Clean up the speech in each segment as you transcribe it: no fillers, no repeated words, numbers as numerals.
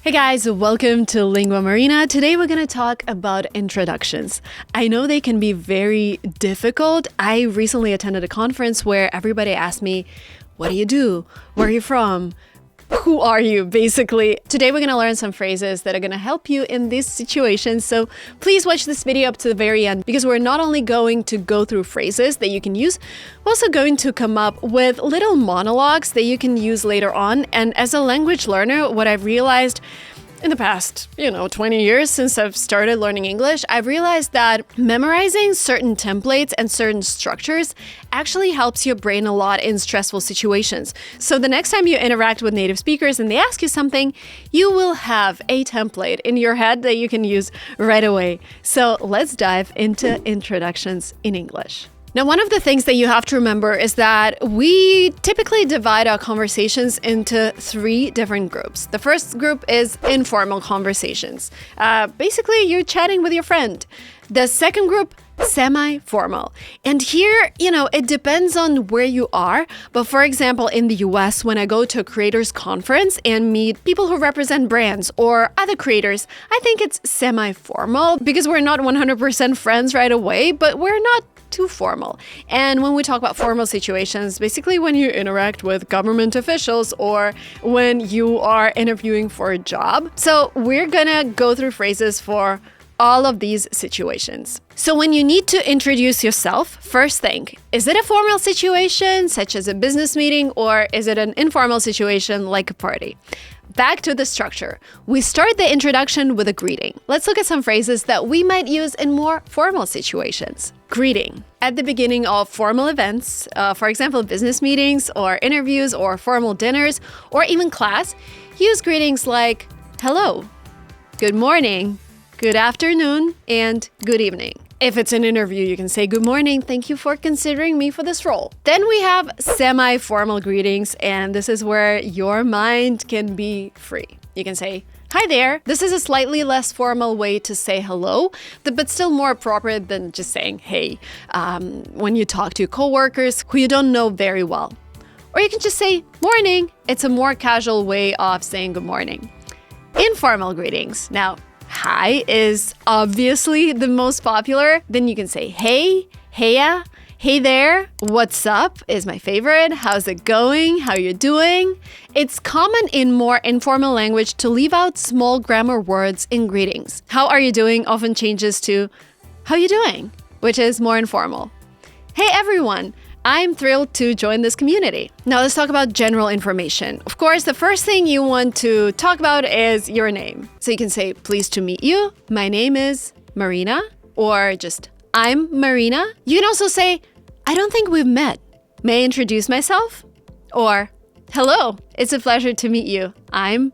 Hey guys, welcome to Lingua Marina. Today we're going to talk about introductions. I know they can be very difficult. I recently attended a conference where everybody asked me, what do you do? Where are you from? Who are you, basically? Today we're going to learn some phrases that are going to help you in these situations. So please watch this video up to the very end because we're not only going to go through phrases that you can use, we're also going to come up with little monologues that you can use later on. And as a language learner, what I've realized in the past, 20 years since I've started learning English, I've realized that memorizing certain templates and certain structures actually helps your brain a lot in stressful situations. So the next time you interact with native speakers and they ask you something, you will have a template in your head that you can use right away. So let's dive into introductions in English. Now, one of the things that you have to remember is that we typically divide our conversations into three different groups. The first group is informal conversations. Basically, you're chatting with your friend. The second group, semi-formal. And here, it depends on where you are. But for example, in the US, when I go to a creators conference and meet people who represent brands or other creators, I think it's semi-formal because we're not 100% friends right away, but we're not too formal. And when we talk about formal situations, basically when you interact with government officials or when you are interviewing for a job. So we're gonna go through phrases for all of these situations. So when you need to introduce yourself, first think, is it a formal situation, such as a business meeting, or is it an informal situation like a party? Back to the structure. We start the introduction with a greeting. Let's look at some phrases that we might use in more formal situations. Greeting. At the beginning of formal events, for example, business meetings or interviews or formal dinners or even class, use greetings like hello, good morning, good afternoon, and good evening. If it's an interview, you can say, good morning, thank you for considering me for this role. Then we have semi-formal greetings, and this is where your mind can be free. You can say, hi there. This is a slightly less formal way to say hello, but still more appropriate than just saying hey when you talk to coworkers who you don't know very well. Or you can just say morning. It's a more casual way of saying good morning. Informal greetings. Now, hi is obviously the most popular. Then you can say hey, heya, hey there, what's up is my favorite. How's it going? How you doing? It's common in more informal language to leave out small grammar words in greetings. How are you doing often changes to how you doing, which is more informal. Hey everyone, I'm thrilled to join this community. Now let's talk about general information. Of course, the first thing you want to talk about is your name. So you can say, pleased to meet you. My name is Marina, or just I'm Marina. You can also say, I don't think we've met. May I introduce myself? Or, hello, it's a pleasure to meet you. I'm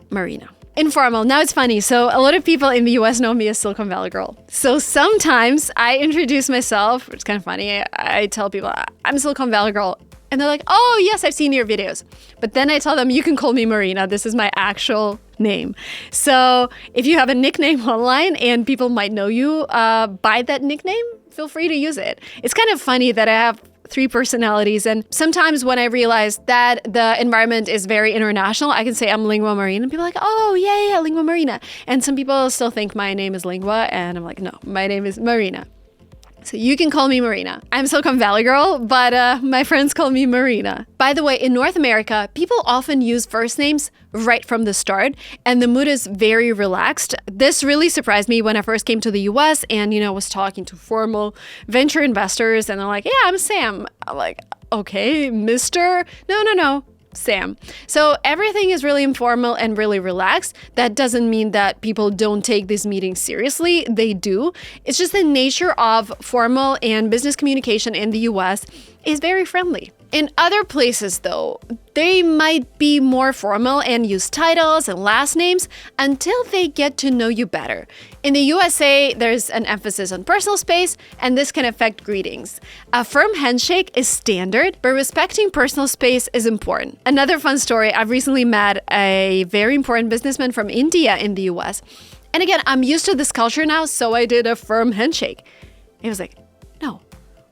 Marina. Informal. Now it's funny. So a lot of people in the US know me as Silicon Valley girl. So sometimes I introduce myself. It's kind of funny. I tell people I'm Silicon Valley girl. And they're like, oh, yes, I've seen your videos. But then I tell them, you can call me Marina. This is my actual name. So if you have a nickname online and people might know you by that nickname, feel free to use it. It's kind of funny that I have three personalities. And sometimes when I realize that the environment is very international, I can say I'm Lingua Marina. And people are like, oh, yeah, Lingua Marina. And some people still think my name is Lingua. And I'm like, no, my name is Marina. So you can call me Marina. I'm Silicon Valley girl, but my friends call me Marina. By the way, in North America, people often use first names right from the start, and the mood is very relaxed. This really surprised me when I first came to the US and, was talking to formal venture investors, and they're like, yeah, I'm Sam. I'm like, okay, Mr. No. Sam. So everything is really informal and really relaxed. That doesn't mean that people don't take these meetings seriously. They do. It's just the nature of formal and business communication in the US is very friendly. In other places, though, they might be more formal and use titles and last names until they get to know you better. In the USA, there's an emphasis on personal space, and this can affect greetings. A firm handshake is standard, but respecting personal space is important. Another fun story, I've recently met a very important businessman from India in the US. And again, I'm used to this culture now, so I did a firm handshake. He was like, no,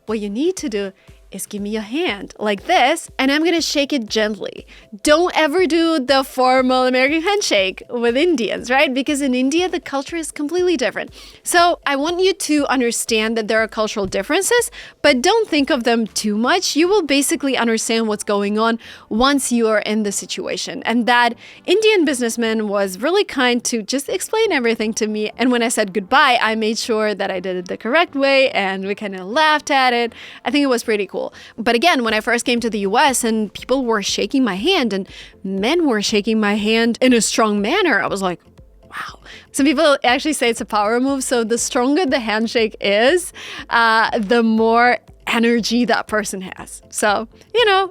what you need to do is give me your hand like this, and I'm gonna shake it gently. Don't ever do the formal American handshake with Indians, right? Because in India, the culture is completely different. So I want you to understand that there are cultural differences, but don't think of them too much. You will basically understand what's going on once you are in the situation. And that Indian businessman was really kind to just explain everything to me. And when I said goodbye, I made sure that I did it the correct way, and we kind of laughed at it. I think it was pretty cool. But again, when I first came to the US and people were shaking my hand and men were shaking my hand in a strong manner, I was like, wow. Some people actually say it's a power move. So the stronger the handshake is, the more energy that person has. So,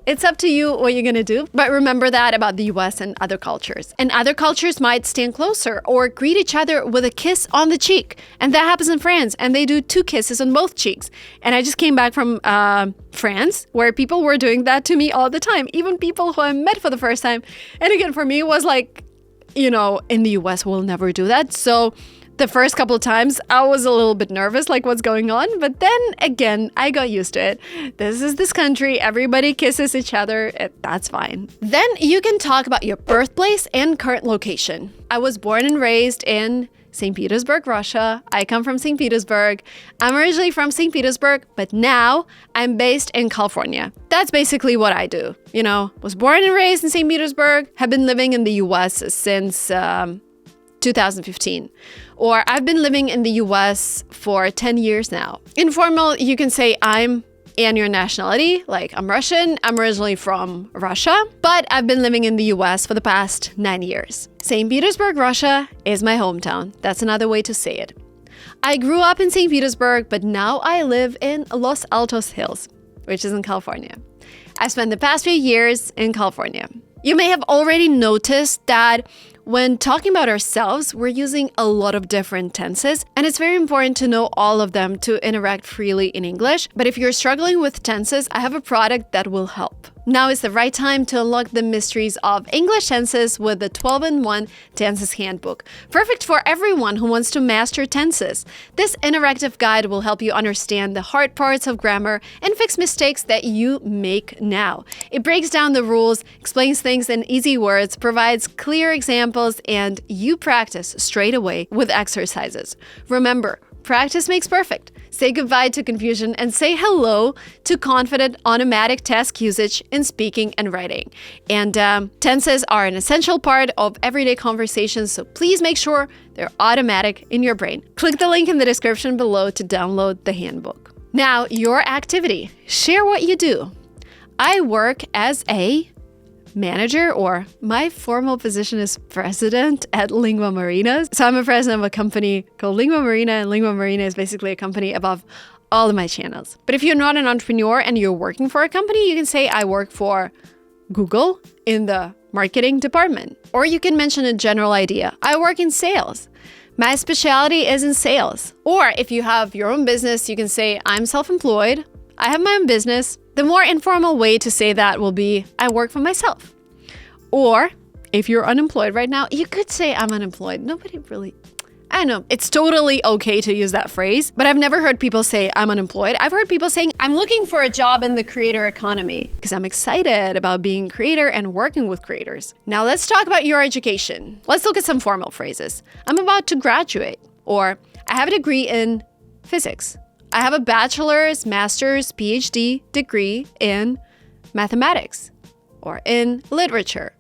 it's up to you what you're going to do. But remember that about the US and other cultures. And other cultures might stand closer or greet each other with a kiss on the cheek. And that happens in France. And they do 2 kisses on both cheeks. And I just came back from France, where people were doing that to me all the time. Even people who I met for the first time. And again, for me, it was like, in the US, we'll never do that. So the first couple of times, I was a little bit nervous, like what's going on. But then again, I got used to it. This is this country. Everybody kisses each other. That's fine. Then you can talk about your birthplace and current location. I was born and raised in St. Petersburg, Russia. I come from St. Petersburg. I'm originally from St. Petersburg, but now I'm based in California. That's basically what I do. Was born and raised in St. Petersburg, have been living in the US since 2015. Or I've been living in the US for 10 years now. Informal, you can say I'm and your nationality, like I'm Russian, I'm originally from Russia, but I've been living in the US for the past 9 years. St. Petersburg, Russia is my hometown. That's another way to say it. I grew up in St. Petersburg, but now I live in Los Altos Hills, which is in California. I spent the past few years in California. You may have already noticed that when talking about ourselves, we're using a lot of different tenses, and it's very important to know all of them to interact freely in English. But if you're struggling with tenses, I have a product that will help. Now is the right time to unlock the mysteries of English tenses with the 12-in-1 Tenses Handbook. Perfect for everyone who wants to master tenses. This interactive guide will help you understand the hard parts of grammar and fix mistakes that you make now. It breaks down the rules, explains things in easy words, provides clear examples, and you practice straight away with exercises. Remember, practice makes perfect. Say goodbye to confusion and say hello to confident automatic task usage in speaking and writing. And tenses are an essential part of everyday conversations, so please make sure they're automatic in your brain. Click the link in the description below to download the handbook. Now, your activity. Share what you do. I work as a manager, or my formal position is president at linguamarina. So I'm a president of a company called linguamarina, and linguamarina is basically a company above all of my channels. But if you're not an entrepreneur and you're working for a company, you can say I work for Google in the marketing department. Or you can mention a general idea. I work in sales. My specialty is in sales. Or if you have your own business, you can say I'm self-employed. I have my own business. The more informal way to say that will be, I work for myself. Or if you're unemployed right now, you could say I'm unemployed. Nobody really, I don't know. It's totally okay to use that phrase, but I've never heard people say I'm unemployed. I've heard people saying I'm looking for a job in the creator economy because I'm excited about being a creator and working with creators. Now let's talk about your education. Let's look at some formal phrases. I'm about to graduate, or I have a degree in physics. I have a bachelor's, master's, PhD degree in mathematics or in literature.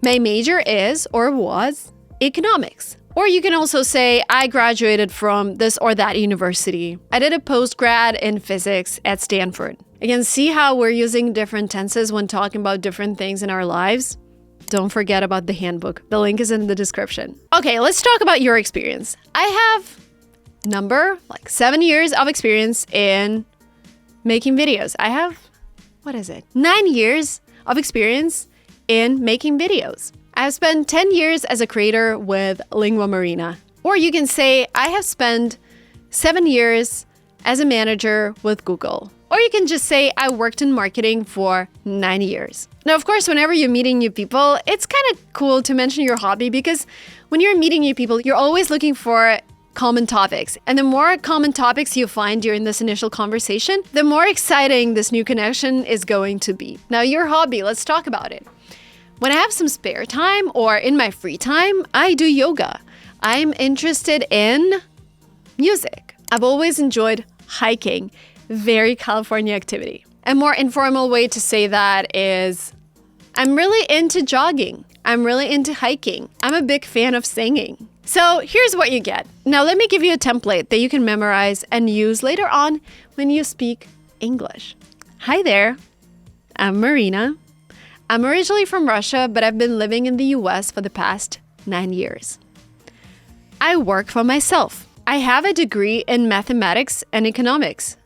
My major is or was economics. Or you can also say, I graduated from this or that university. I did a postgrad in physics at Stanford. Again, see how we're using different tenses when talking about different things in our lives? Don't forget about the handbook. The link is in the description. Okay, let's talk about your experience. I have 7 years of experience in making videos. I have, 9 years of experience in making videos. I've spent 10 years as a creator with linguamarina. Or you can say, I have spent 7 years as a manager with Google. Or you can just say, I worked in marketing for 9 years. Now, of course, whenever you're meeting new people, it's kind of cool to mention your hobby because when you're meeting new people, you're always looking for common topics. And the more common topics you find during this initial conversation, the more exciting this new connection is going to be. Now, your hobby, let's talk about it. When I have some spare time or in my free time, I do yoga. I'm interested in music. I've always enjoyed hiking, very California activity. A more informal way to say that is I'm really into jogging. I'm really into hiking. I'm a big fan of singing. So here's what you get. Now let me give you a template that you can memorize and use later on when you speak English. Hi there, I'm Marina. I'm originally from Russia, but I've been living in the US for the past 9 years. I work for myself. I have a degree in mathematics and economics.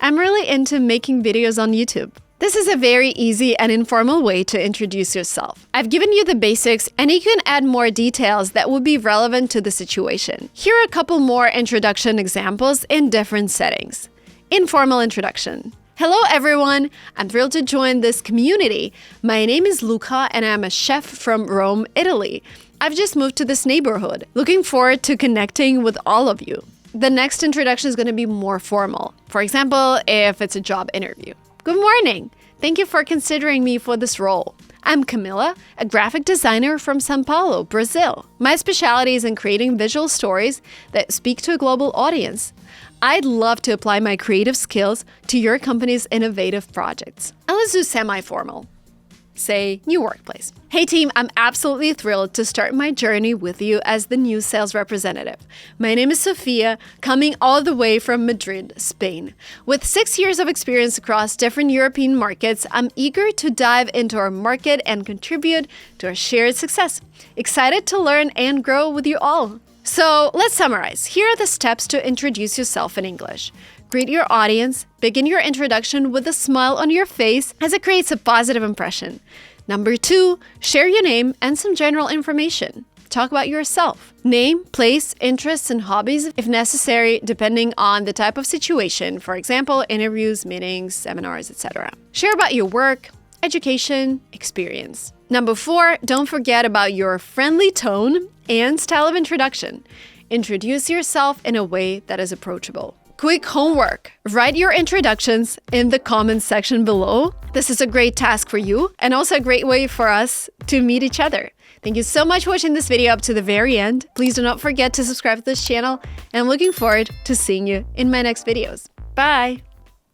I'm really into making videos on YouTube. This is a very easy and informal way to introduce yourself. I've given you the basics, and you can add more details that would be relevant to the situation. Here are a couple more introduction examples in different settings. Informal introduction. Hello everyone, I'm thrilled to join this community. My name is Luca and I'm a chef from Rome, Italy. I've just moved to this neighborhood. Looking forward to connecting with all of you. The next introduction is going to be more formal. For example, if it's a job interview. Good morning. Thank you for considering me for this role. I'm Camila, a graphic designer from São Paulo, Brazil. My specialty is in creating visual stories that speak to a global audience. I'd love to apply my creative skills to your company's innovative projects. And let's do semi-formal. Say, new workplace. Hey team, I'm absolutely thrilled to start my journey with you as the new sales representative. My name is Sofia, coming all the way from Madrid, Spain. With 6 years of experience across different European markets, I'm eager to dive into our market and contribute to our shared success. Excited to learn and grow with you all. So let's summarize. Here are the steps to introduce yourself in English. Greet your audience. Begin your introduction with a smile on your face as it creates a positive impression. Number 2, share your name and some general information. Talk about yourself. Name, place, interests, and hobbies if necessary, depending on the type of situation. For example, interviews, meetings, seminars, etc. Share about your work, education, experience. Number 4, don't forget about your friendly tone and style of introduction. Introduce yourself in a way that is approachable. Quick homework. Write your introductions in the comments section below. This is a great task for you and also a great way for us to meet each other. Thank you so much for watching this video up to the very end. Please do not forget to subscribe to this channel, and I'm looking forward to seeing you in my next videos. Bye!